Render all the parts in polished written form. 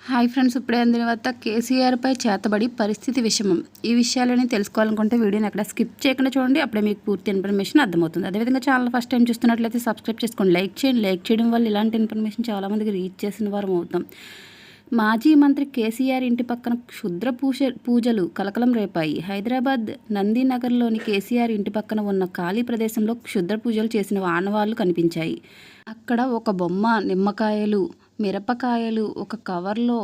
Hi friends, ఇప్పుడే అందిన వార్త కేసీఆర్పై చేతబడి పరిస్థితి విషమం. ఈ విషయాలని తెలుసుకోవాలనుకుంటే వీడియోని ఎక్కడ స్కిప్ చేయకుండా చూడండి. అప్పుడే మీకు పూర్తి ఇన్ఫర్మేషన్ అర్థమవుతుంది. అదేవిధంగా ఛానల్ ఫస్ట్ టైం చూస్తున్నట్లయితే సబ్స్క్రైబ్ చేసుకోండి, లైక్ చేయండి. లైక్ చేయడం వల్ల ఇలాంటి ఇన్ఫర్మేషన్ చాలామందికి రీచ్ చేసిన వారం అవుతాం. మాజీ మంత్రి కేసీఆర్ ఇంటి పక్కన క్షుద్ర పూజలు కలకలం రేపాయి. హైదరాబాద్ నందీనగర్లోని కేసీఆర్ ఇంటి పక్కన ఉన్న ఖాళీ ప్రదేశంలో క్షుద్ర పూజలు చేసిన ఆనవాళ్లు కనిపించాయి. అక్కడ ఒక బొమ్మ, నిమ్మకాయలు, మిరపకాయలు, ఒక కవర్లో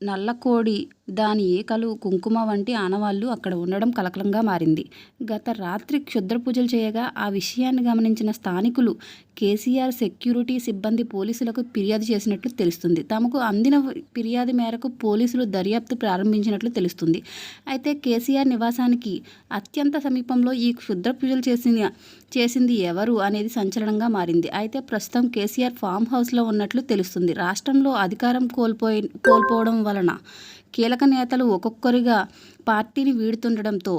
నల్లకోడి, దాని ఏకలు, కుంకుమ వంటి ఆనవాళ్లు అక్కడ ఉండడం కలకలంగా మారింది. గత రాత్రి క్షుద్ర పూజలు చేయగా ఆ విషయాన్ని గమనించిన స్థానికులు కేసీఆర్ సెక్యూరిటీ సిబ్బంది పోలీసులకు ఫిర్యాదు చేసినట్లు తెలుస్తుంది. తమకు అందిన ఫిర్యాదు మేరకు పోలీసులు దర్యాప్తు ప్రారంభించినట్లు తెలుస్తుంది. అయితే కేసీఆర్ నివాసానికి అత్యంత సమీపంలో ఈ క్షుద్ర పూజలు చేసింది ఎవరు అనేది సంచలనంగా మారింది. అయితే ప్రస్తుతం కేసీఆర్ ఫామ్ హౌస్లో ఉన్నట్లు తెలుస్తుంది. రాష్ట్రంలో అధికారం కోల్పోవడం వలన కీలక నేతలు ఒక్కొక్కరిగా పార్టీని వీడుతుండడంతో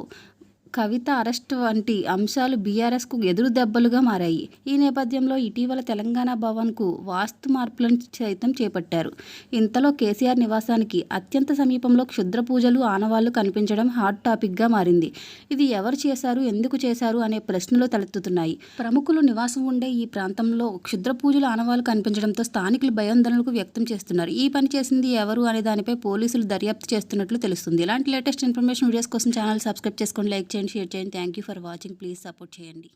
కవిత అరెస్ట్ వంటి అంశాలు బీఆర్ఎస్కు ఎదురు దెబ్బలుగా మారాయి. ఈ నేపథ్యంలో ఇటీవల తెలంగాణ భవన్కు వాస్తు మార్పులను సైతం చేపట్టారు. ఇంతలో కేసీఆర్ నివాసానికి అత్యంత సమీపంలో క్షుద్ర పూజలు ఆనవాళ్లు కనిపించడం హాట్ టాపిక్గా మారింది. ఇది ఎవరు చేశారు, ఎందుకు చేశారు అనే ప్రశ్నలు తలెత్తుతున్నాయి. ప్రముఖులు నివాసం ఉండే ఈ ప్రాంతంలో క్షుద్ర పూజలు ఆనవాళ్లు కనిపించడంతో స్థానికులు భయాందోళనకు వ్యక్తం చేస్తున్నారు. ఈ పని చేసింది ఎవరు అనే దానిపై పోలీసులు దర్యాప్తు చేస్తున్నట్లు తెలుస్తుంది. ఇలాంటి లేటెస్ట్ ఇన్ఫర్మేషన్ వీడియోస్ కోసం ఛానల్ సబ్స్క్రైబ్ చేసుకోండి, లైక్ చేయండి, షేర్ చేయండి. Thank you for watching. Please support చేయండి.